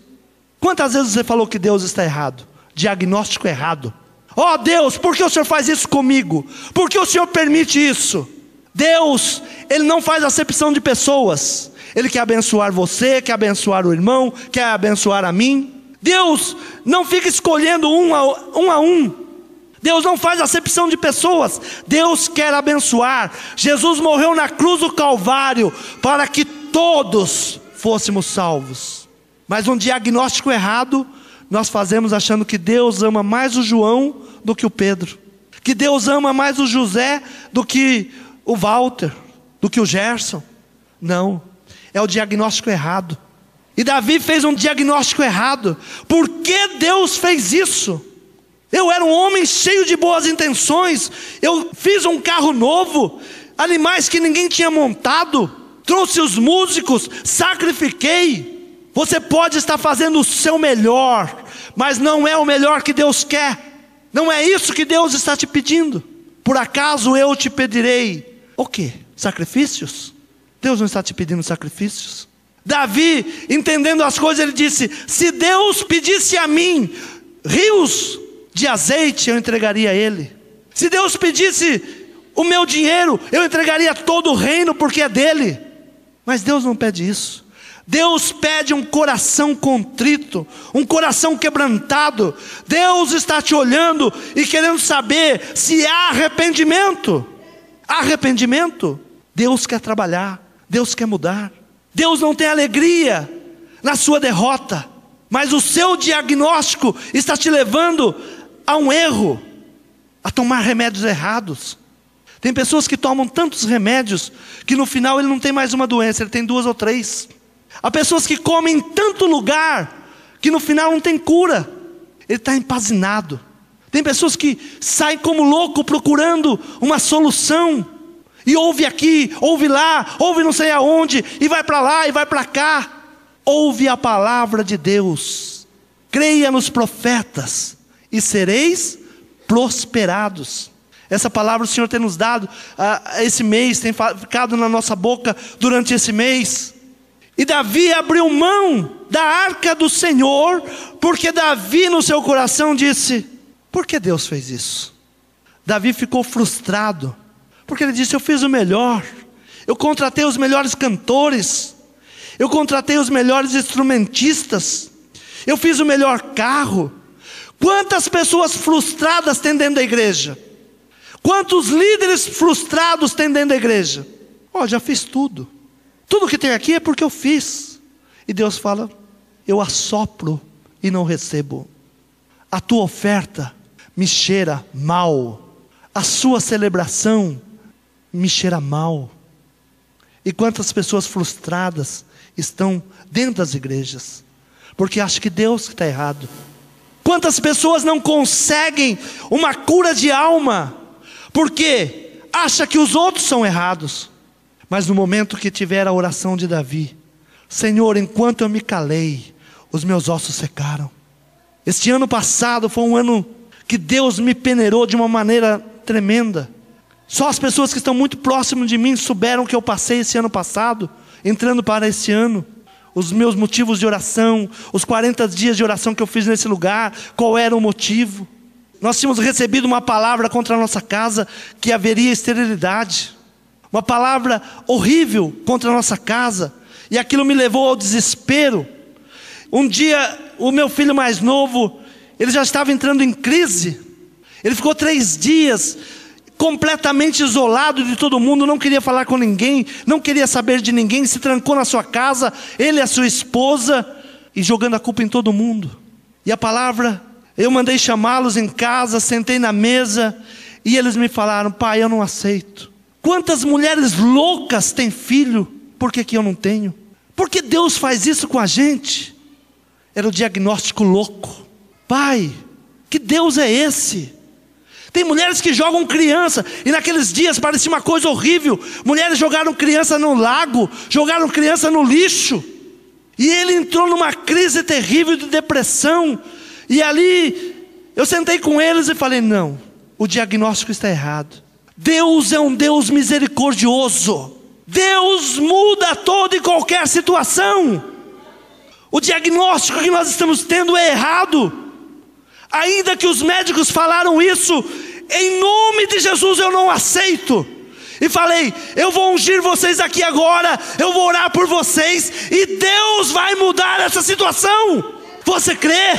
Quantas vezes você falou que Deus está errado? Diagnóstico errado. Ó Deus, por que o Senhor faz isso comigo? Por que o Senhor permite isso? Deus, Ele não faz acepção de pessoas. Ele quer abençoar você, quer abençoar o irmão, quer abençoar a mim. Deus não fica escolhendo um a um. Deus não faz acepção de pessoas. Deus quer abençoar. Jesus morreu na cruz do Calvário para que todos fôssemos salvos. Mas um diagnóstico errado nós fazemos achando que Deus ama mais o João do que o Pedro, que Deus ama mais o José do que o Walter, do que o Gerson. Não, é o diagnóstico errado. E Davi fez um diagnóstico errado. Por que Deus fez isso? Eu era um homem cheio de boas intenções, eu fiz um carro novo, animais que ninguém tinha montado, trouxe os músicos, sacrifiquei. Você pode estar fazendo o seu melhor, mas não é o melhor que Deus quer. Não é isso que Deus está te pedindo. Por acaso eu te pedirei o quê? Sacrifícios? Deus não está te pedindo sacrifícios. Davi, entendendo as coisas, ele disse: se Deus pedisse a mim rios de azeite, eu entregaria a Ele. Se Deus pedisse o meu dinheiro, eu entregaria todo o reino, porque é dele. Mas Deus não pede isso. Deus pede um coração contrito, um coração quebrantado. Deus está te olhando e querendo saber se há arrependimento. Arrependimento. Deus quer trabalhar, Deus quer mudar. Deus não tem alegria na sua derrota, mas o seu diagnóstico está te levando a um erro, a tomar remédios errados. Tem pessoas que tomam tantos remédios que no final ele não tem mais uma doença, ele tem 2 ou 3. Há pessoas que comem em tanto lugar que no final não tem cura, ele está empazinado. Tem pessoas que saem como louco procurando uma solução, e ouve aqui, ouve lá, ouve não sei aonde, e vai para lá e vai para cá. Ouve a palavra de Deus, creia nos profetas e sereis prosperados. Essa palavra o Senhor tem nos dado esse mês, tem ficado na nossa boca durante esse mês. E Davi abriu mão da arca do Senhor, porque Davi no seu coração disse: por que Deus fez isso? Davi ficou frustrado, porque ele disse: eu fiz o melhor, eu contratei os melhores cantores, eu contratei os melhores instrumentistas, eu fiz o melhor carro. Quantas pessoas frustradas tem dentro da igreja? Quantos líderes frustrados tem dentro da igreja? Já fiz tudo. Tudo que tem aqui é porque eu fiz. E Deus fala: eu assopro e não recebo. A tua oferta me cheira mal. A sua celebração me cheira mal. E quantas pessoas frustradas estão dentro das igrejas, porque acham que Deus está errado. Quantas pessoas não conseguem uma cura de alma, porque acha que os outros são errados. Mas no momento que tiver a oração de Davi: Senhor, enquanto eu me calei, os meus ossos secaram. Este ano passado foi um ano que Deus me peneirou de uma maneira tremenda. Só as pessoas que estão muito próximas de mim souberam que eu passei esse ano passado, entrando para esse ano. Os meus motivos de oração, os 40 dias de oração que eu fiz nesse lugar, qual era o motivo. Nós tínhamos recebido uma palavra contra a nossa casa, que haveria esterilidade. Uma palavra horrível contra a nossa casa, e aquilo me levou ao desespero. Um dia, o meu filho mais novo, ele já estava entrando em crise. Ele ficou 3 dias completamente isolado de todo mundo, não queria falar com ninguém, não queria saber de ninguém, se trancou na sua casa, ele e a sua esposa, e jogando a culpa em todo mundo. E a palavra, eu mandei chamá-los em casa, sentei na mesa, e eles me falaram: pai, eu não aceito. Quantas mulheres loucas têm filho, por que eu não tenho? Por que Deus faz isso com a gente? Era o diagnóstico louco. Pai, que Deus é esse? Tem mulheres que jogam criança, e naqueles dias parecia uma coisa horrível. Mulheres jogaram criança no lago, jogaram criança no lixo, e ele entrou numa crise terrível de depressão. E ali eu sentei com eles e falei: não, o diagnóstico está errado. Deus é um Deus misericordioso. Deus muda toda e qualquer situação. O diagnóstico que nós estamos tendo é errado. Ainda que os médicos falaram isso, em nome de Jesus eu não aceito. E falei: eu vou ungir vocês aqui agora, eu vou orar por vocês, e Deus vai mudar essa situação. Você crê?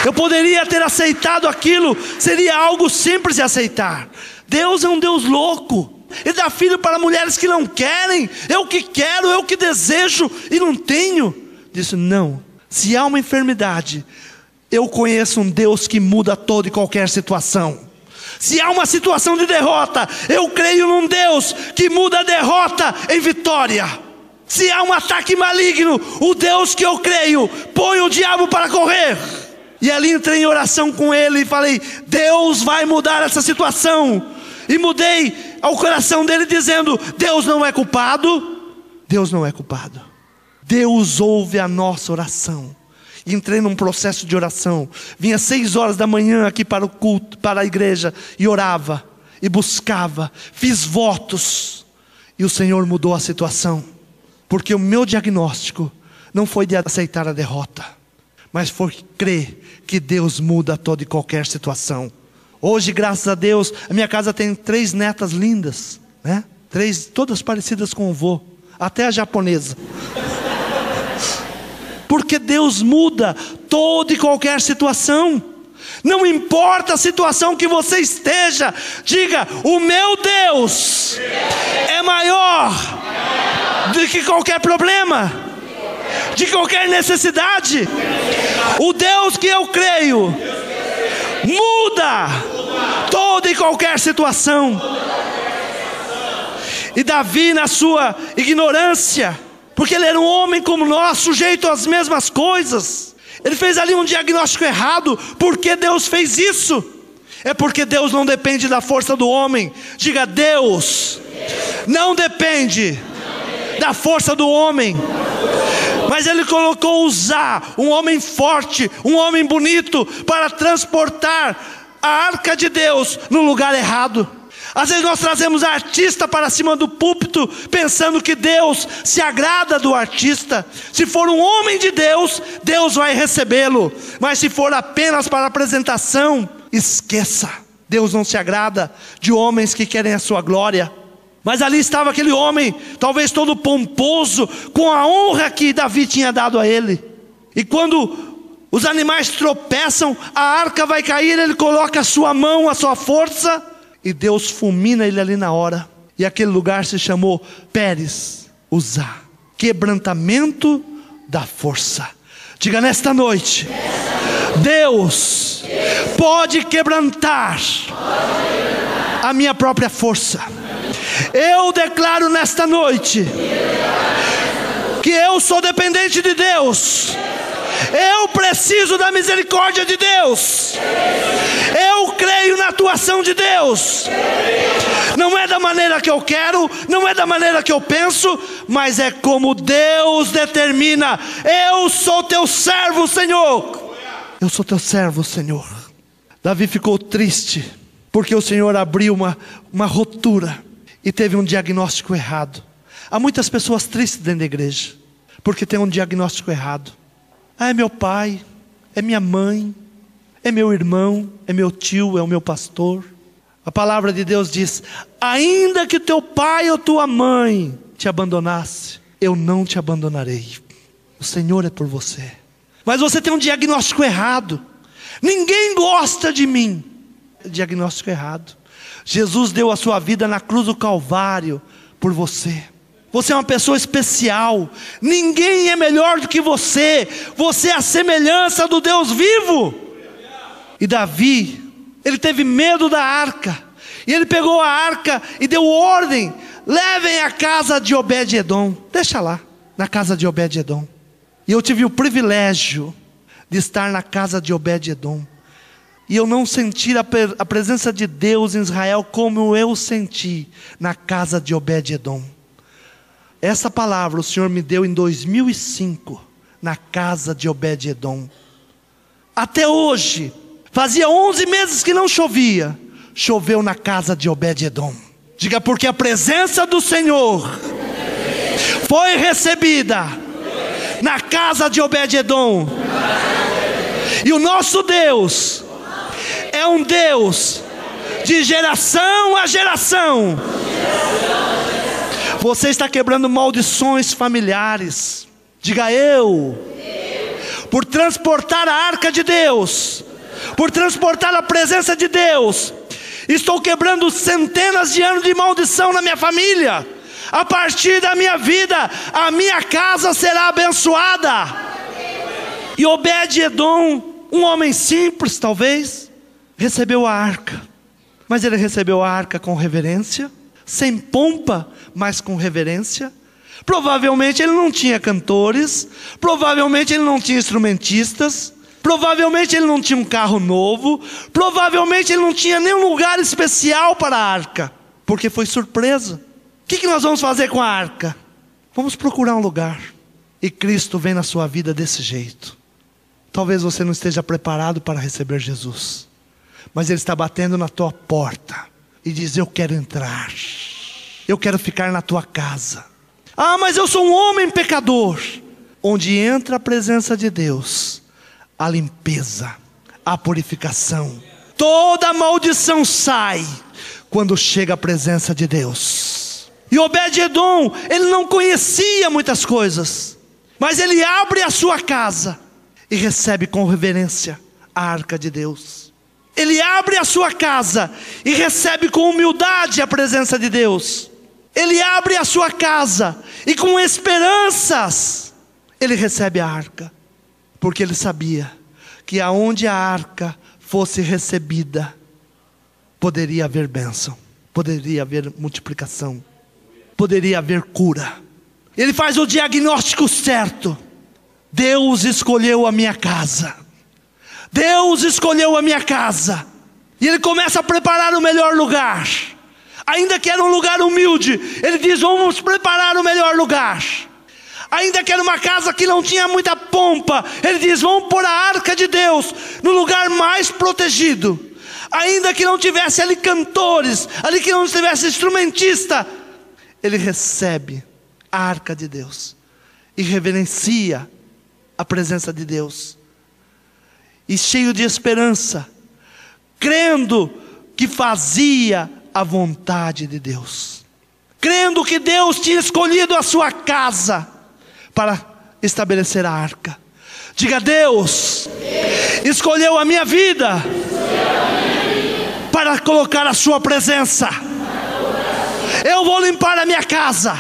Eu poderia ter aceitado aquilo, seria algo simples de aceitar. Deus é um Deus louco. Ele dá filho para mulheres que não querem. Eu que quero, eu que desejo e não tenho. Disse: não, se há uma enfermidade, eu conheço um Deus que muda toda e qualquer situação. Se há uma situação de derrota, eu creio num Deus que muda a derrota em vitória. Se há um ataque maligno, o Deus que eu creio põe o diabo para correr. E ali entrei em oração com ele e falei: Deus vai mudar essa situação. E mudei ao coração dele dizendo: Deus não é culpado. Deus não é culpado. Deus ouve a nossa oração. E entrei num processo de oração. Vinha 6 horas da manhã aqui para o culto, para a igreja, e orava, e buscava, fiz votos, e o Senhor mudou a situação. Porque o meu diagnóstico não foi de aceitar a derrota, mas foi crer que Deus muda toda e qualquer situação. Hoje, graças a Deus, a minha casa tem 3 netas lindas, né? 3, todas parecidas com o vô, até a japonesa. Porque Deus muda toda e qualquer situação. Não importa a situação que você esteja, diga: o meu Deus é maior do que qualquer problema, de qualquer necessidade. O Deus que eu creio muda toda e qualquer situação. E Davi, na sua ignorância, porque ele era um homem como nós, sujeito às mesmas coisas, ele fez ali um diagnóstico errado. Por que Deus fez isso? É porque Deus não depende da força do homem. Diga: Deus não depende da força do homem. Mas Ele colocou Uzá, um homem forte, um homem bonito, para transportar a arca de Deus no lugar errado. Às vezes nós trazemos artista para cima do púlpito, pensando que Deus se agrada do artista. Se for um homem de Deus, Deus vai recebê-lo. Mas se for apenas para apresentação, esqueça. Deus não se agrada de homens que querem a sua glória. Mas ali estava aquele homem, talvez todo pomposo, com a honra que Davi tinha dado a ele. E quando os animais tropeçam, a arca vai cair, ele coloca a sua mão, a sua força, e Deus fulmina ele ali na hora. E aquele lugar se chamou Pérez Uzá, quebrantamento da força. Diga: nesta noite, Deus pode quebrantar a minha própria força. Eu declaro nesta noite que eu sou dependente de Deus. Eu preciso da misericórdia de Deus. Eu creio na atuação de Deus. Não é da maneira que eu quero, não é da maneira que eu penso, mas é como Deus determina. Eu sou teu servo, Senhor. Eu sou teu servo, Senhor. Davi ficou triste, porque o Senhor abriu uma rotura e teve um diagnóstico errado. Há muitas pessoas tristes dentro da igreja, porque tem um diagnóstico errado. É meu pai, é minha mãe, é meu irmão, é meu tio, é o meu pastor. A palavra de Deus diz: ainda que teu pai ou tua mãe te abandonasse, eu não te abandonarei. O Senhor é por você. Mas você tem um diagnóstico errado. Ninguém gosta de mim. Diagnóstico errado. Jesus deu a sua vida na cruz do Calvário por você. Você é uma pessoa especial. Ninguém é melhor do que você. Você é a semelhança do Deus vivo. E Davi, ele teve medo da arca. E ele pegou a arca e deu ordem: levem a casa de Obed-edom. Deixa lá, na casa de Obed-edom. E eu tive o privilégio de estar na casa de Obed-edom. E eu não senti a presença de Deus em Israel como eu senti na casa de Obed-edom. Essa palavra o Senhor me deu em 2005, na casa de Obed-edom. Até hoje, fazia 11 meses que não chovia, choveu na casa de Obed-edom. Diga: porque a presença do Senhor foi recebida na casa de Obed-edom. E o nosso Deus é um Deus de geração a geração. Você está quebrando maldições familiares. Diga: eu, por transportar a arca de Deus, por transportar a presença de Deus, estou quebrando centenas de anos de maldição na minha família. A partir da minha vida, a minha casa será abençoada. E Obed-edom, um homem simples talvez, recebeu a arca. Mas ele recebeu a arca com reverência, sem pompa, mas com reverência. Provavelmente ele não tinha cantores, provavelmente ele não tinha instrumentistas, provavelmente ele não tinha um carro novo, provavelmente ele não tinha nenhum lugar especial para a arca, porque foi surpresa. O que nós vamos fazer com a arca? Vamos procurar um lugar. E Cristo vem na sua vida desse jeito. Talvez você não esteja preparado para receber Jesus, mas Ele está batendo na tua porta e diz: eu quero entrar, eu quero ficar na tua casa. Ah, mas eu sou um homem pecador. Onde entra a presença de Deus, a limpeza, a purificação, toda maldição sai quando chega a presença de Deus. E Obed-edom, ele não conhecia muitas coisas, mas ele abre a sua casa e recebe com reverência a arca de Deus. Ele abre a sua casa e recebe com humildade a presença de Deus. Ele abre a sua casa e com esperanças ele recebe a arca, porque ele sabia que aonde a arca fosse recebida, poderia haver bênção, poderia haver multiplicação, poderia haver cura. Ele faz o diagnóstico certo: Deus escolheu a minha casa, Deus escolheu a minha casa. E ele começa a preparar o melhor lugar, ainda que era um lugar humilde. Ele diz: vamos preparar o melhor lugar. Ainda que era uma casa que não tinha muita pompa, ele diz: vamos pôr a arca de Deus no lugar mais protegido. Ainda que não tivesse ali cantores, ali que não tivesse instrumentista, ele recebe a arca de Deus e reverencia a presença de Deus. E cheio de esperança, crendo que fazia a vontade de Deus, crendo que Deus tinha escolhido a sua casa para estabelecer a arca. Diga: Deus escolheu a minha vida para colocar a sua presença. Eu vou limpar a minha casa,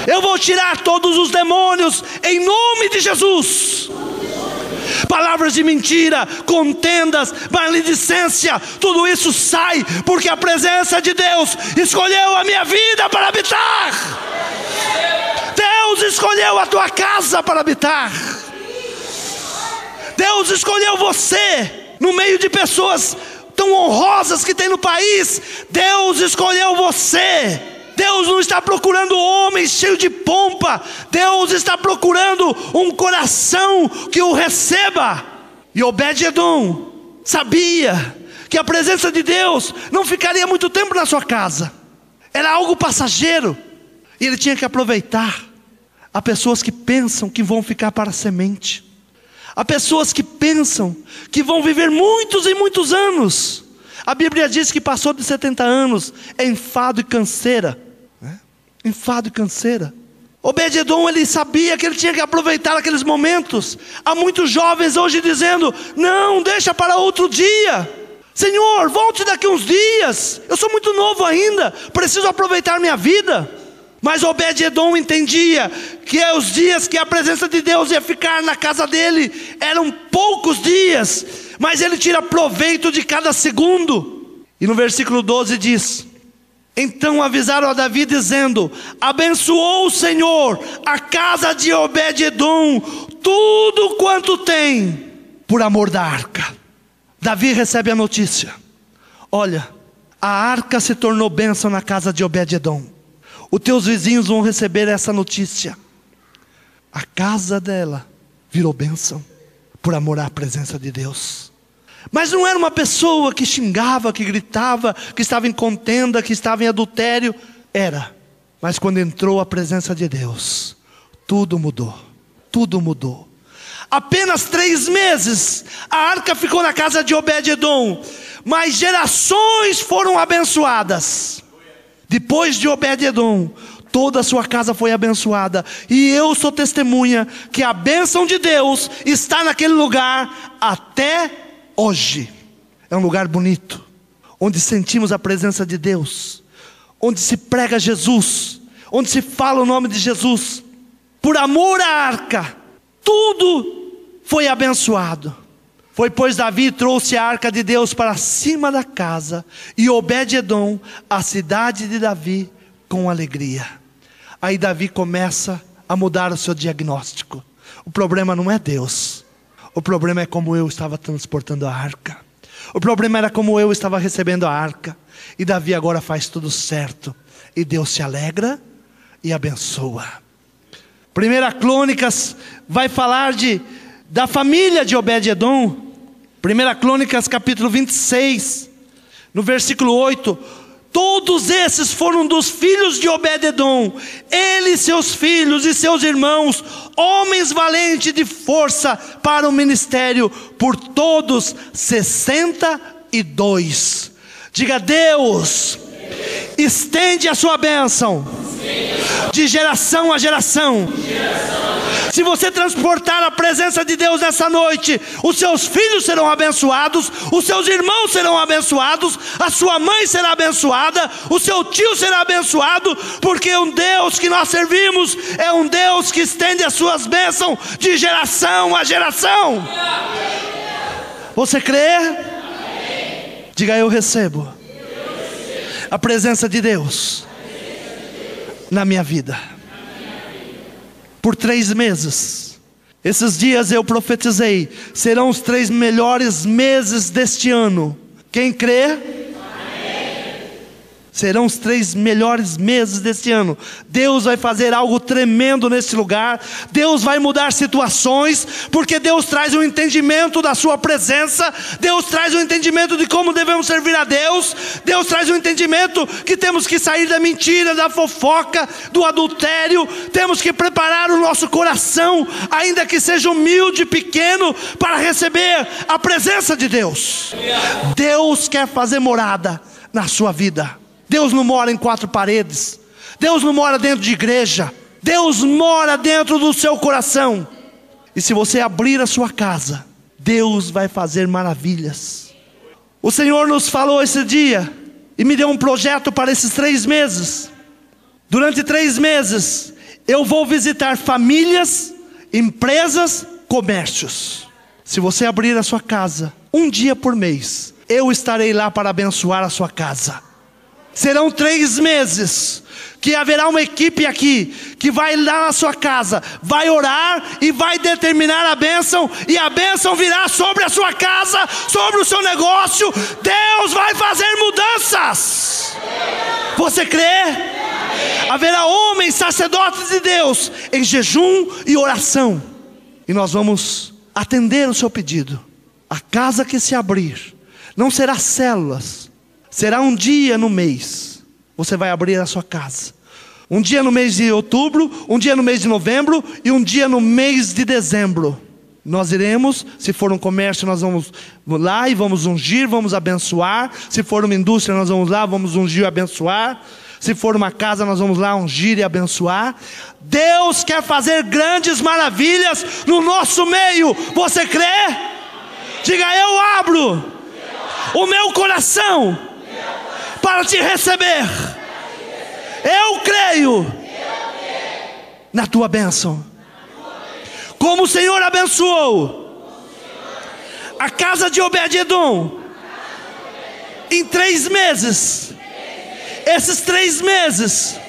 eu vou tirar todos os demônios em nome de Jesus. Palavras de mentira, contendas, maledicência, tudo isso sai, porque a presença de Deus escolheu a minha vida para habitar. Deus escolheu a tua casa para habitar. Deus escolheu você no meio de pessoas tão honrosas que tem no país. Deus escolheu você. Deus não está procurando homens cheios de pompa. Deus está procurando um coração que o receba. E Obed-edom sabia que a presença de Deus não ficaria muito tempo na sua casa, era algo passageiro, e ele tinha que aproveitar. Há pessoas que pensam que vão ficar para a semente. Há pessoas que pensam que vão viver muitos e muitos anos. A Bíblia diz que passou de 70 anos é enfado e canseira, né? Enfado e canseira. Obed-edom, ele sabia que ele tinha que aproveitar aqueles momentos. Há muitos jovens hoje dizendo: não, deixa para outro dia. Senhor, volte daqui uns dias, eu sou muito novo ainda, preciso aproveitar minha vida. Mas Obed-edom entendia que os dias que a presença de Deus ia ficar na casa dele eram poucos dias, mas ele tira proveito de cada segundo. E no versículo 12 diz: então avisaram a Davi dizendo: abençoou o Senhor a casa de Obed-edom, tudo quanto tem, por amor da arca. Davi recebe a notícia: olha, a arca se tornou bênção na casa de Obed-edom. Os teus vizinhos vão receber essa notícia. A casa dela virou bênção por amor à presença de Deus. Mas não era uma pessoa que xingava, que gritava, que estava em contenda, que estava em adultério. Era. Mas quando entrou a presença de Deus, tudo mudou. Tudo mudou. Apenas 3 meses a arca ficou na casa de Obed-edom, mas gerações foram abençoadas. Depois de Obed-edom, toda a sua casa foi abençoada. E eu sou testemunha que a bênção de Deus está naquele lugar até hoje. É um lugar bonito, onde sentimos a presença de Deus, onde se prega Jesus, onde se fala o nome de Jesus. Por amor à arca, tudo foi abençoado. Foi pois Davi trouxe a arca de Deus para cima da casa, e Obed-edom a cidade de Davi com alegria. Aí Davi começa a mudar o seu diagnóstico. O problema não é Deus, o problema é como eu estava transportando a arca. O problema era como eu estava recebendo a arca. E Davi agora faz tudo certo, e Deus se alegra e abençoa. 1 Crônicas vai falar da família de Obed-edom. 1 Crônicas capítulo 26, no versículo 8. Todos esses foram dos filhos de Obed-edom, ele, seus filhos e seus irmãos, homens valentes de força para o ministério, por todos 62. Diga: Deus estende a sua bênção de geração a geração. Se você transportar a presença de Deus nessa noite, os seus filhos serão abençoados, os seus irmãos serão abençoados, a sua mãe será abençoada, o seu tio será abençoado, porque o Deus que nós servimos é um Deus que estende as suas bênçãos de geração a geração. Você crê? Diga: eu recebo a presença de Deus na minha vida. Por 3 meses, esses dias eu profetizei, serão os 3 melhores meses deste ano. Quem crê? Serão os 3 melhores meses deste ano. Deus vai fazer algo tremendo nesse lugar. Deus vai mudar situações, porque Deus traz um entendimento da sua presença. Deus traz um entendimento de como devemos servir a Deus. Deus traz um entendimento que temos que sair da mentira, da fofoca, do adultério. Temos que preparar o nosso coração, ainda que seja humilde e pequeno, para receber a presença de Deus. Deus quer fazer morada na sua vida. Deus não mora em 4 paredes. Deus não mora dentro de igreja. Deus mora dentro do seu coração. E se você abrir a sua casa, Deus vai fazer maravilhas. O Senhor nos falou esse dia e me deu um projeto para esses 3 meses. Durante 3 meses eu vou visitar famílias, empresas, comércios. Se você abrir a sua casa um dia por mês, eu estarei lá para abençoar a sua casa. Serão 3 meses que haverá uma equipe aqui que vai lá na sua casa, vai orar e vai determinar a bênção, e a bênção virá sobre a sua casa, sobre o seu negócio. Deus vai fazer mudanças. Você crê? Haverá homens, sacerdotes de Deus, em jejum e oração, e nós vamos atender o seu pedido. A casa que se abrir não será células, será um dia no mês. Você vai abrir a sua casa. Um dia no mês de outubro, um dia no mês de novembro e um dia no mês de dezembro. Nós iremos, se for um comércio, nós vamos lá e vamos ungir, vamos abençoar. Se for uma indústria, nós vamos lá, vamos ungir e abençoar. Se for uma casa, nós vamos lá ungir e abençoar. Deus quer fazer grandes maravilhas no nosso meio. Você crê? Diga: eu abro o meu coração para te receber. Eu creio na tua bênção. Como o Senhor abençoou a casa de Obed-edom em 3 meses, esses 3 meses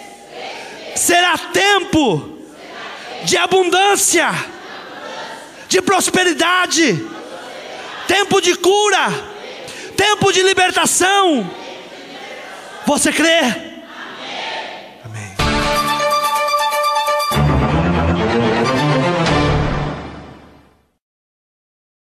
será tempo de abundância, de prosperidade, tempo de cura, tempo de libertação. Você crê?